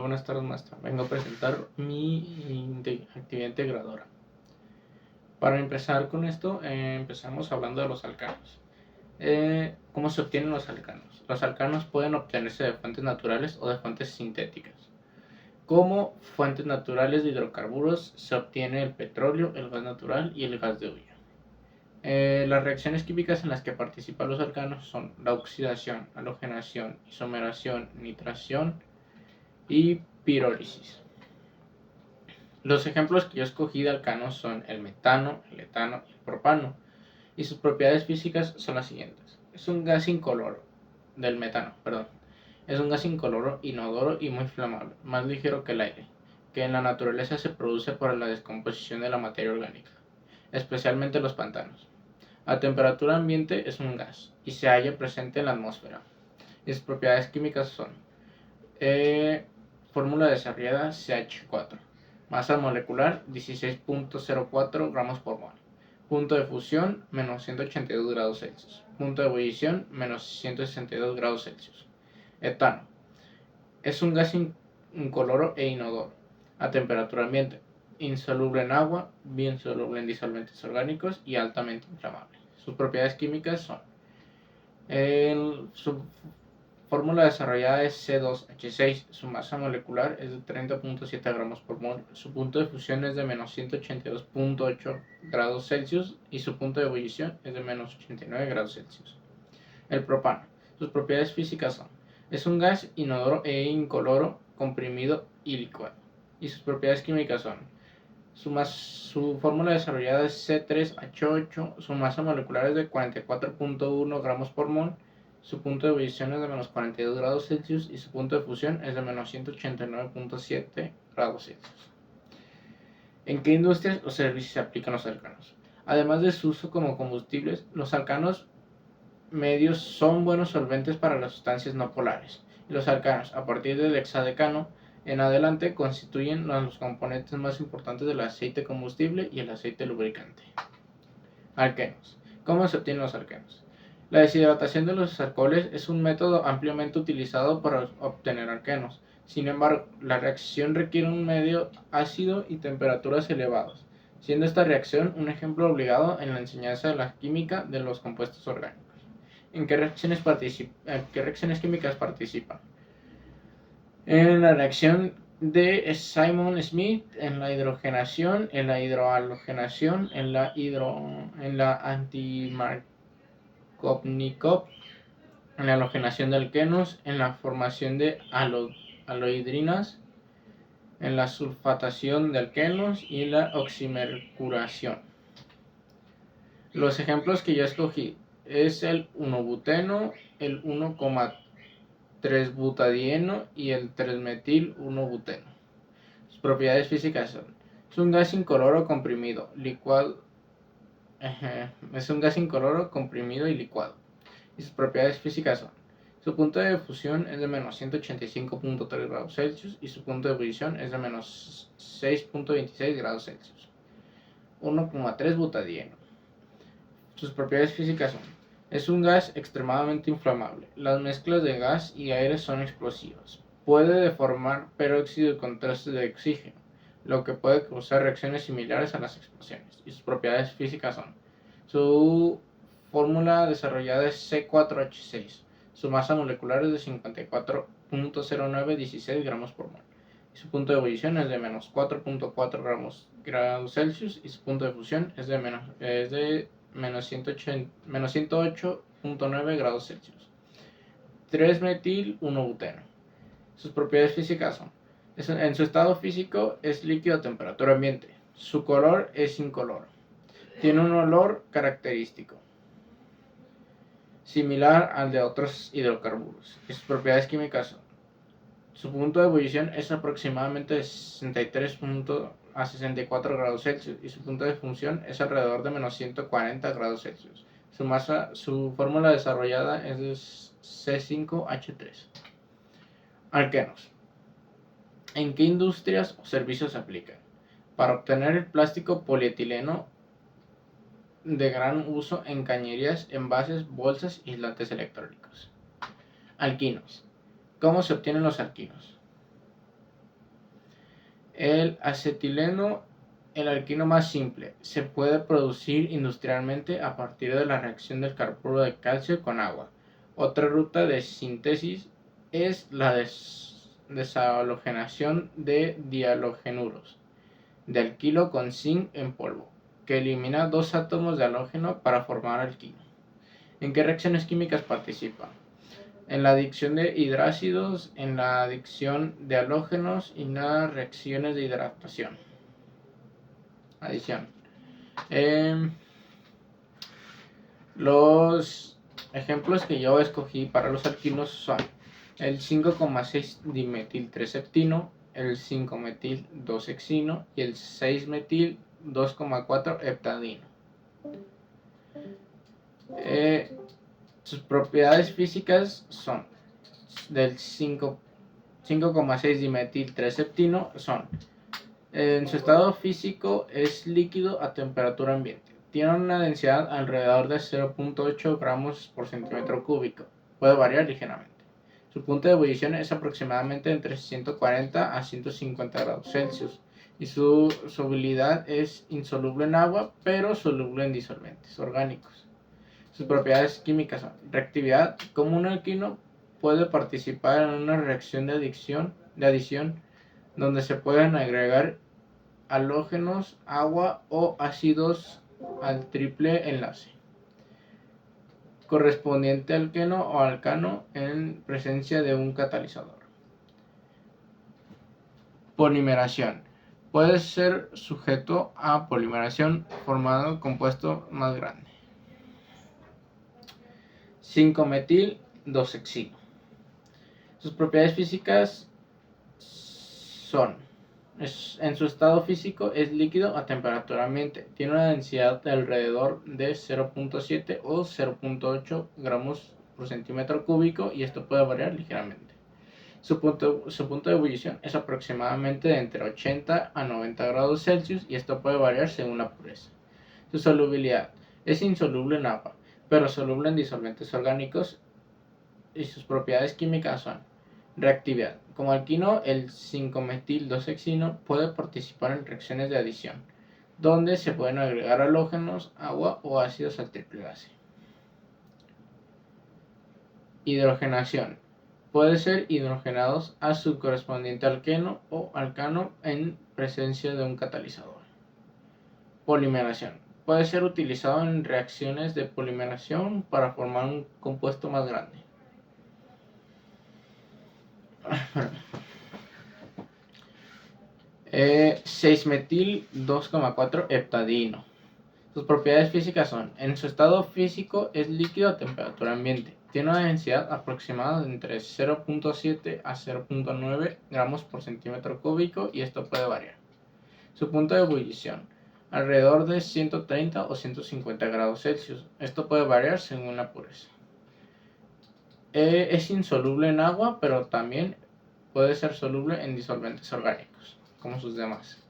buenas tardes, maestra. Vengo a presentar mi actividad integradora. Para empezar con esto, empezamos hablando de los alcanos. ¿Cómo se obtienen los alcanos? Los alcanos pueden obtenerse de fuentes naturales o de fuentes sintéticas. Como fuentes naturales de hidrocarburos se obtiene el petróleo, el gas natural y el gas de hulla. Las reacciones químicas en las que participan los alcanos son la oxidación, halogenación, isomeración, nitración y pirólisis. Los ejemplos que yo escogí de alcanos son el metano, el etano y el propano, y sus propiedades físicas son las siguientes. Es un gas incoloro, es un gas incoloro, inodoro y muy flamable, más ligero que el aire, que en la naturaleza se produce por la descomposición de la materia orgánica, especialmente los pantanos. A temperatura ambiente es un gas y se halla presente en la atmósfera. Y sus propiedades químicas son fórmula desarrollada CH4, masa molecular 16.04 gramos por mol, punto de fusión menos 182 grados Celsius, punto de ebullición menos 162 grados Celsius. Etano es un gas incoloro e inodoro a temperatura ambiente, insoluble en agua, bien soluble en disolventes orgánicos y altamente inflamable. Sus propiedades químicas son su fórmula desarrollada es C2H6, su masa molecular es de 30.7 gramos por mol, su punto de fusión es de menos 182.8 grados Celsius y su punto de ebullición es de menos 89 grados Celsius. El propano, sus propiedades físicas son: es un gas inodoro e incoloro, comprimido y licuado, y sus propiedades químicas son: su fórmula desarrollada es C3H8, su masa molecular es de 44.1 gramos por mol, su punto de ebullición es de menos 42 grados Celsius y su punto de fusión es de menos 189.7 grados Celsius. ¿En qué industrias o servicios se aplican los alcanos? Además de su uso como combustibles, los alcanos medios son buenos solventes para las sustancias no polares, y los alcanos, a partir del hexadecano en adelante, constituyen los componentes más importantes del aceite combustible y el aceite lubricante. Alquenos. ¿Cómo se obtienen los alquenos? La deshidratación de los alcoholes es un método ampliamente utilizado para obtener alquenos. Sin embargo, la reacción requiere un medio ácido y temperaturas elevadas, siendo esta reacción un ejemplo obligado en la enseñanza de la química de los compuestos orgánicos. ¿En qué reacciones químicas participan? En la reacción de Simon-Smith, en la hidrogenación, en la hidrohalogenación, en la anti-Markovnikov, en la halogenación de alquenos, en la formación de alohidrinas, en la sulfatación de alquenos y la oximercuración. Los ejemplos que yo escogí es el 1-buteno, el 1,3-butadieno y el 3-metil-1-buteno. Sus propiedades físicas son: es un gas incoloro comprimido, licuado. Es un gas incoloro comprimido y licuado. Y sus propiedades físicas son: su punto de fusión es de menos 185.3 grados Celsius y su punto de ebullición es de menos 6.26 grados Celsius. 1,3-butadieno. Sus propiedades físicas son: es un gas extremadamente inflamable. Las mezclas de gas y aire son explosivas. Puede deformar peróxido de contraste de oxígeno, lo que puede causar reacciones similares a las explosiones. Y sus propiedades físicas son: su fórmula desarrollada es C4H6. Su masa molecular es de 54.0916 gramos por mol. Y su punto de ebullición es de menos 4.4 grados Celsius y su punto de fusión es de menos 108.9 grados Celsius. 3-metil-1-buteno. Sus propiedades físicas son: en su estado físico es líquido a temperatura ambiente. Su color es incoloro. Tiene un olor característico, similar al de otros hidrocarburos. Y sus propiedades químicas son: su punto de ebullición es aproximadamente de 63 a 64 grados Celsius y su punto de fusión es alrededor de menos 140 grados Celsius. Su fórmula desarrollada es de C5H3. Alquenos. ¿En qué industrias o servicios se aplican? Para obtener el plástico polietileno de gran uso en cañerías, envases, bolsas y aislantes electrónicos. Alquinos. ¿Cómo se obtienen los alquinos? El acetileno, el alquino más simple, se puede producir industrialmente a partir de la reacción del carburo de calcio con agua. Otra ruta de síntesis es la deshalogenación de dihalogenuros de alquilo con zinc en polvo, que elimina dos átomos de halógeno para formar alquino. ¿En qué reacciones químicas participa? En la adicción de hidrácidos, en la adicción de halógenos y en las reacciones de hidratación. Adición. Los ejemplos que yo escogí para los alquinos son el 5,6 dimetil-3-heptino, el 5-metil-2-hexino y el 6-metil 2,4 heptadino. Sus propiedades físicas son del 5,6 dimetil-3-heptino son: en su estado físico es líquido a temperatura ambiente. Tiene una densidad alrededor de 0,8 gramos por centímetro cúbico. Puede variar ligeramente. Su punto de ebullición es aproximadamente entre 140 a 150 grados Celsius. Y su solubilidad es insoluble en agua, pero soluble en disolventes orgánicos. Sus propiedades químicas son: reactividad. Como un alquino, puede participar en una reacción de adición donde se pueden agregar halógenos, agua o ácidos al triple enlace correspondiente alqueno o alcano en presencia de un catalizador. Polimeración. Puede ser sujeto a polimeración formando compuesto más grande. 5-metil-2-hexino. Sus propiedades físicas son: en su estado físico es líquido a temperatura ambiente. Tiene una densidad de alrededor de 0,7 o 0,8 gramos por centímetro cúbico y esto puede variar ligeramente. Su punto de ebullición es aproximadamente de entre 80 a 90 grados Celsius y esto puede variar según la pureza. Su solubilidad es insoluble en agua, pero soluble en disolventes orgánicos, y sus propiedades químicas son: reactividad. Como alquino, el 5-metil-2-hexino puede participar en reacciones de adición, donde se pueden agregar halógenos, agua o ácidos al triple enlace. Hidrogenación. Puede ser hidrogenados a su correspondiente alqueno o alcano en presencia de un catalizador. Polimeración. Puede ser utilizado en reacciones de polimeración para formar un compuesto más grande. 6-metil-2,4 heptadino. Sus propiedades físicas son: en su estado físico es líquido a temperatura ambiente. Tiene una densidad aproximada de entre 0,7 a 0,9 gramos por centímetro cúbico y esto puede variar. Su punto de ebullición: alrededor de 130 o 150 grados Celsius. Esto puede variar según la pureza. Es insoluble en agua, pero también puede ser soluble en disolventes orgánicos, como sus demás.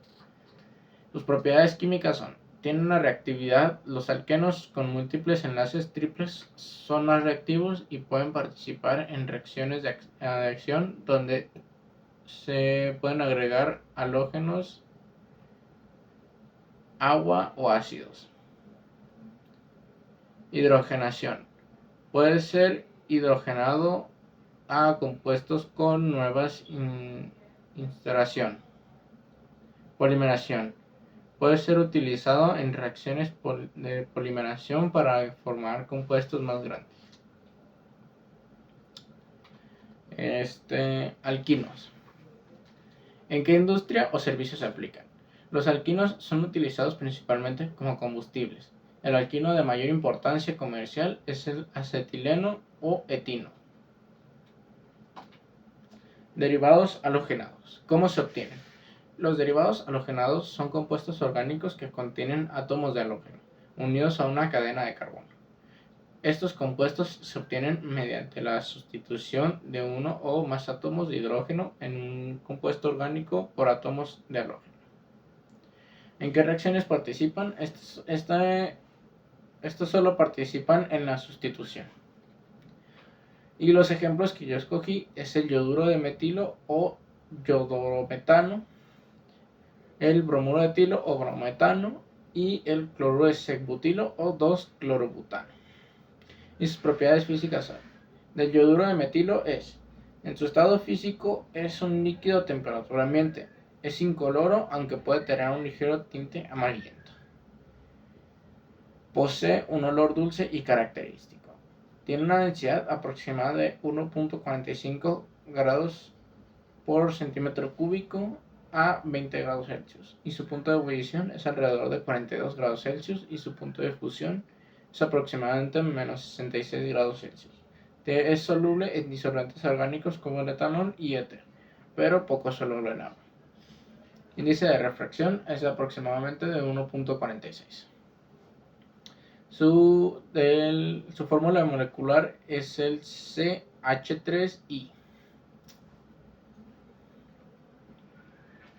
Sus propiedades químicas son: tiene una reactividad. Los alquenos con múltiples enlaces triples son más reactivos y pueden participar en reacciones de adición donde se pueden agregar halógenos, agua o ácidos. Hidrogenación. Puede ser hidrogenado a compuestos con nuevas instalación. Polimeración. Puede ser utilizado en reacciones de polimeración para formar compuestos más grandes. Alquinos. ¿En qué industria o servicios se aplican? Los alquinos son utilizados principalmente como combustibles. El alquino de mayor importancia comercial es el acetileno o etino. Derivados halogenados. ¿Cómo se obtienen? Los derivados halogenados son compuestos orgánicos que contienen átomos de halógeno unidos a una cadena de carbono. Estos compuestos se obtienen mediante la sustitución de uno o más átomos de hidrógeno en un compuesto orgánico por átomos de halógeno. ¿En qué reacciones participan? Estos solo participan en la sustitución. Y los ejemplos que yo escogí es el yoduro de metilo o yodorometano, el bromuro de etilo o bromoetano y el cloruro de sec-butilo o 2-clorobutano. Y sus propiedades físicas son: del yoduro de metilo es: en su estado físico es un líquido a temperatura ambiente, es incoloro aunque puede tener un ligero tinte amarillento, posee un olor dulce y característico, tiene una densidad aproximada de 1.45 grados por centímetro cúbico a 20 grados Celsius y su punto de ebullición es alrededor de 42 grados Celsius y su punto de fusión es aproximadamente menos 66 grados Celsius. Es soluble en disolventes orgánicos como el etanol y éter, pero poco soluble en agua. Índice de refracción es aproximadamente de 1.46. Su fórmula molecular es el CH3I.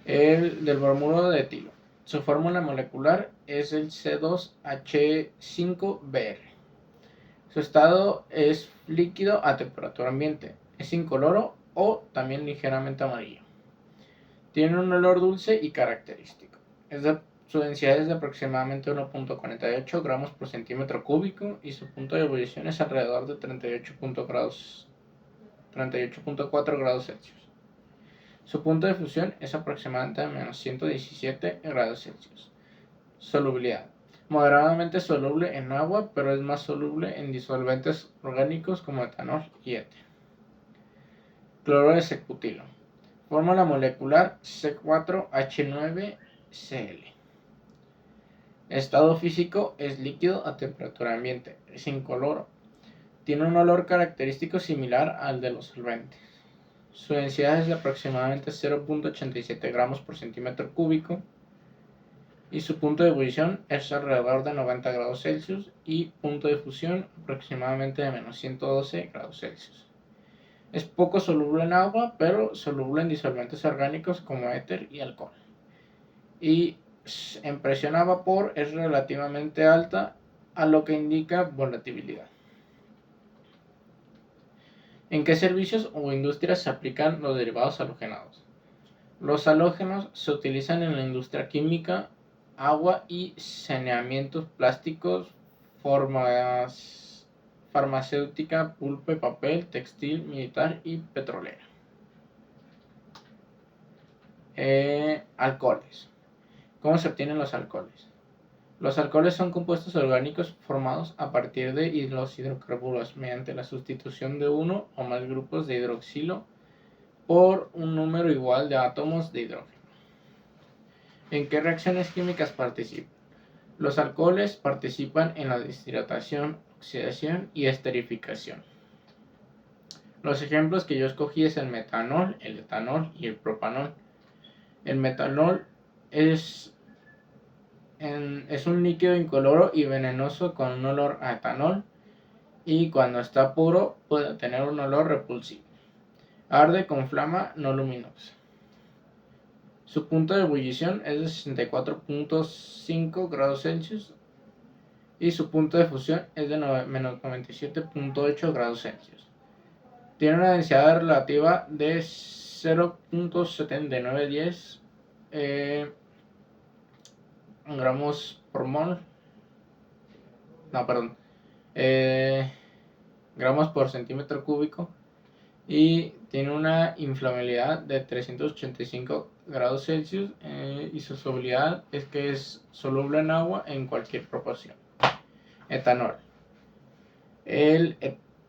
El del bromuro de etilo. Su fórmula molecular es el C2H5Br. Su estado es líquido a temperatura ambiente. Es incoloro o también ligeramente amarillo. Tiene un olor dulce y característico. Su densidad es de aproximadamente 1.48 gramos por centímetro cúbico y su punto de ebullición es alrededor de 38.4 grados Celsius. Su punto de fusión es aproximadamente menos 117 grados Celsius. Solubilidad: moderadamente soluble en agua, pero es más soluble en disolventes orgánicos como etanol y éter. Cloruro de sec-butilo. Fórmula molecular C4H9Cl. Estado físico es líquido a temperatura ambiente, es incoloro. Tiene un olor característico similar al de los solventes. Su densidad es de aproximadamente 0.87 gramos por centímetro cúbico y su punto de ebullición es alrededor de 90 grados Celsius y punto de fusión aproximadamente de menos 112 grados Celsius. Es poco soluble en agua, pero soluble en disolventes orgánicos como éter y alcohol. Y en presión a vapor es relativamente alta, a lo que indica volatilidad. ¿En qué servicios o industrias se aplican los derivados halogenados? Los halógenos se utilizan en la industria química, agua y saneamientos plásticos, farmacéutica, pulpa y papel, textil, militar y petrolera. Alcoholes. ¿Cómo se obtienen los alcoholes? Los alcoholes son compuestos orgánicos formados a partir de los hidrocarburos mediante la sustitución de uno o más grupos de hidroxilo por un número igual de átomos de hidrógeno. ¿En qué reacciones químicas participan? Los alcoholes participan en la deshidratación, oxidación y esterificación. Los ejemplos que yo escogí es el metanol, el etanol y el propanol. El metanol es un líquido incoloro y venenoso con un olor a etanol y cuando está puro puede tener un olor repulsivo. Arde con flama no luminosa. Su punto de ebullición es de 64.5 grados Celsius y su punto de fusión es de menos 97.8 grados Celsius. Tiene una densidad relativa de 0.7910 gramos por mol. Gramos por centímetro cúbico y tiene una inflamabilidad de 385 grados Celsius y su solubilidad es que es soluble en agua en cualquier proporción. Etanol. El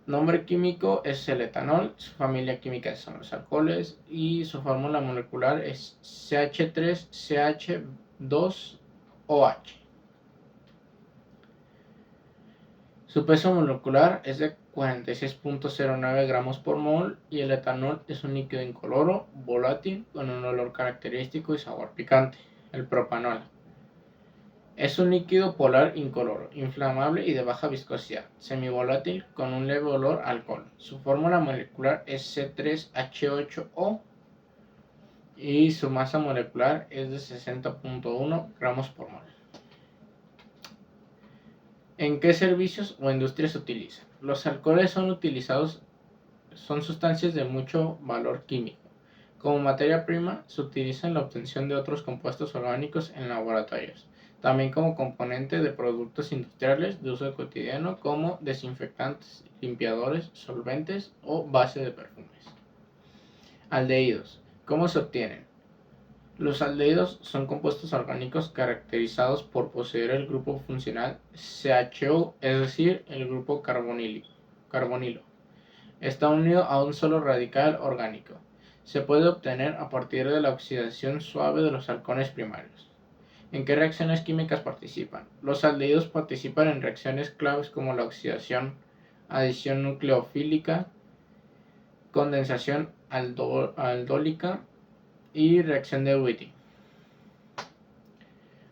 nombre químico es el etanol, su familia química son los alcoholes y su fórmula molecular es CH3CH2OH. Su peso molecular es de 46.09 gramos por mol y el etanol es un líquido incoloro, volátil, con un olor característico y sabor picante. El propanol es un líquido polar incoloro, inflamable y de baja viscosidad, semivolátil con un leve olor a alcohol. Su fórmula molecular es C3H8O y su masa molecular es de 60.1 gramos por mol. ¿En qué servicios o industrias se utilizan? Los alcoholes son sustancias de mucho valor químico, Como materia prima, se utiliza en la obtención de otros compuestos orgánicos en laboratorios, también como componente de productos industriales de uso cotidiano como desinfectantes, limpiadores, solventes o base de perfumes. Aldehídos. ¿Cómo se obtienen? Los aldehídos son compuestos orgánicos caracterizados por poseer el grupo funcional CHO, es decir, el grupo carbonilo. Está unido a un solo radical orgánico. Se puede obtener a partir de la oxidación suave de los halcones primarios. ¿En qué reacciones químicas participan? Los aldehídos participan en reacciones claves como la oxidación, adición nucleofílica, condensación aldólica y reacción de Wittig.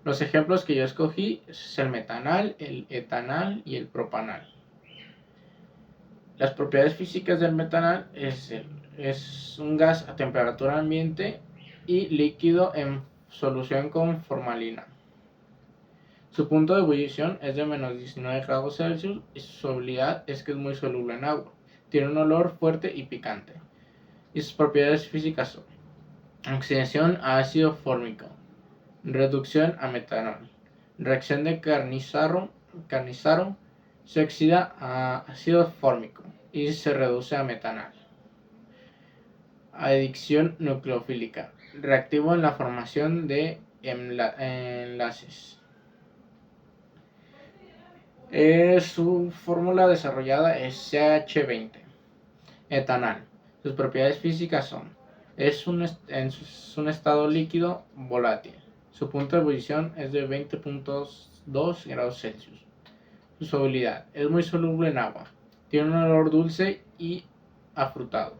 Los ejemplos que yo escogí son el metanal, el etanal y el propanal. Las propiedades físicas del metanal es un gas a temperatura ambiente y líquido en solución con formalina. Su punto de ebullición es de menos 19 grados Celsius y su solubilidad es que es muy soluble en agua. Tiene un olor fuerte y picante. Y sus propiedades físicas son oxidación a ácido fórmico, reducción a metanol, reacción de Cannizzaro se oxida a ácido fórmico y se reduce a metanal. Adicción nucleofílica, reactivo en la formación de enlaces. Su fórmula desarrollada es CH20. Etanal. Sus propiedades físicas son: es un estado líquido volátil. Su punto de ebullición es de 20.2 grados Celsius. Su solubilidad es muy soluble en agua. Tiene un olor dulce y afrutado.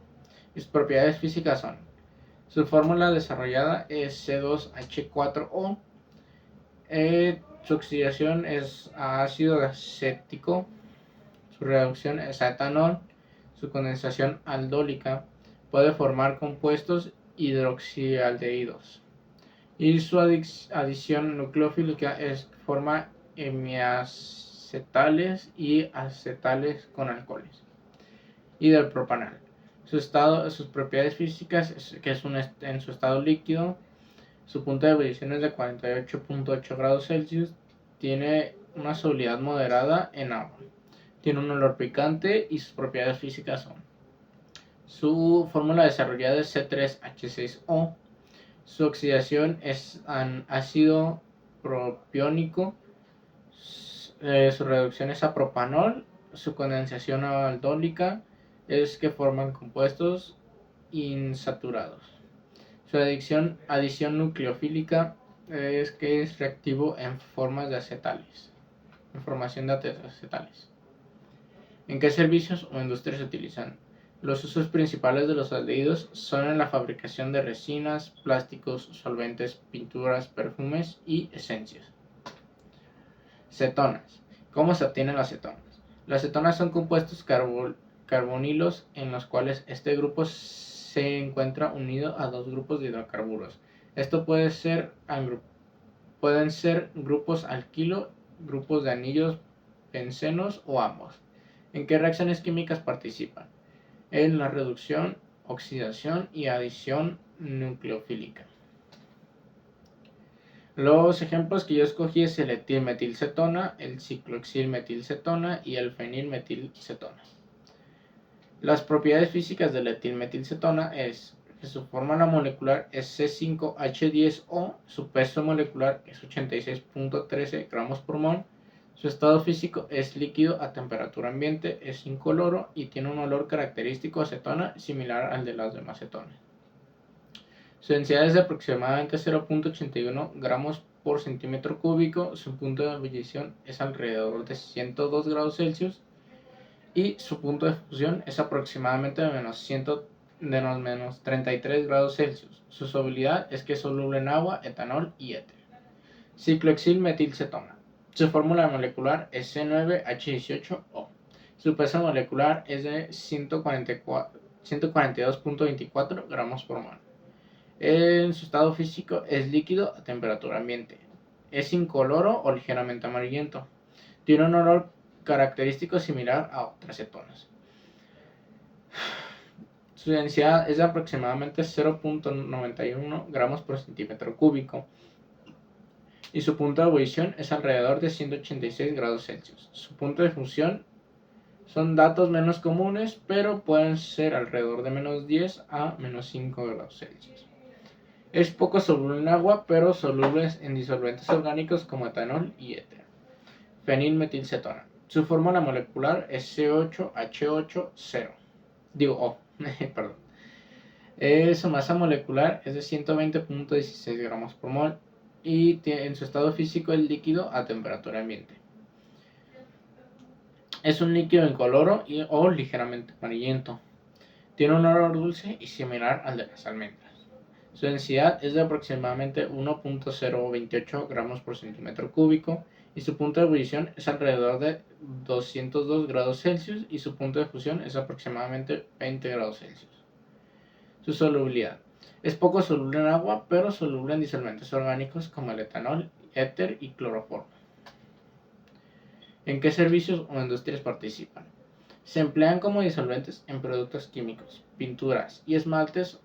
Y sus propiedades físicas son: su fórmula desarrollada es C2H4O. Su oxidación es a ácido acético. Su reducción es a etanol. Su condensación aldólica. Puede formar compuestos hidroxialdehídos. Y su adición nucleofílica forma hemiacetales y acetales con alcoholes. Y del propanal. Sus propiedades físicas que es en su estado líquido. Su punto de ebullición es de 48.8 grados Celsius. Tiene una solubilidad moderada en agua. Tiene un olor picante y sus propiedades físicas son: su fórmula desarrollada es C3H6O. Su oxidación es ácido propiónico. Su reducción es a propanol. Su condensación aldólica es que forman compuestos insaturados. Su adición nucleofílica es que es reactivo en formas de acetales, en formación de acetales. ¿En qué servicios o industrias se utilizan? Los usos principales de los aldehídos son en la fabricación de resinas, plásticos, solventes, pinturas, perfumes y esencias. Cetonas. ¿Cómo se obtienen las cetonas? Las cetonas son compuestos carbonilos en los cuales este grupo se encuentra unido a dos grupos de hidrocarburos. Esto pueden ser grupos alquilo, grupos de anillos bencenos o ambos. ¿En qué reacciones químicas participan? En la reducción, oxidación y adición nucleofílica. Los ejemplos que yo escogí es el etilmetilcetona, el ciclohexilmetilcetona y el fenilmetilcetona. Las propiedades físicas del etilmetilcetona es que su fórmula molecular es C5H10O, su peso molecular es 86.13 gramos por mol, su estado físico es líquido a temperatura ambiente, es incoloro y tiene un olor característico a acetona similar al de las demás cetonas. Su densidad es de aproximadamente 0.81 gramos por centímetro cúbico, su punto de ebullición es alrededor de 102 grados Celsius y su punto de fusión es aproximadamente de menos 33 grados Celsius. Su solubilidad es que es soluble en agua, etanol y éter. Ciclohexilmetilcetona. Su fórmula molecular es C9H18O. Su peso molecular es de 142.24 gramos por mol. En su estado físico es líquido a temperatura ambiente. Es incoloro o ligeramente amarillento. Tiene un olor característico similar a otras cetonas. Su densidad es de aproximadamente 0.91 gramos por centímetro cúbico y su punto de ebullición es alrededor de 186 grados Celsius. Su punto de fusión son datos menos comunes, pero pueden ser alrededor de menos 10 a menos 5 grados Celsius. Es poco soluble en agua, pero soluble en disolventes orgánicos como etanol y éter. Fenilmetilcetona. Su fórmula molecular es C8H8O. Perdón. Su masa molecular es de 120.16 gramos por mol y en su estado físico es líquido a temperatura ambiente. Es un líquido incoloro o ligeramente amarillento. Tiene un olor dulce y similar al de las almendras. Su densidad es de aproximadamente 1.028 gramos por centímetro cúbico y su punto de ebullición es alrededor de 202 grados Celsius y su punto de fusión es aproximadamente 20 grados Celsius. Su solubilidad es poco soluble en agua, pero soluble en disolventes orgánicos como el etanol, éter y cloroformo. ¿En qué servicios o industrias participan? Se emplean como disolventes en productos químicos, pinturas y esmaltes.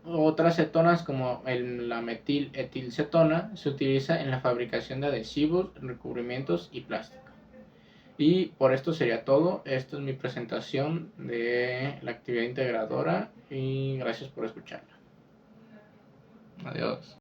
Otras cetonas como la metiletilcetona se utiliza en la fabricación de adhesivos, recubrimientos y plástico. Y por esto sería todo. Esta es mi presentación de la actividad integradora y gracias por escucharla. Adiós.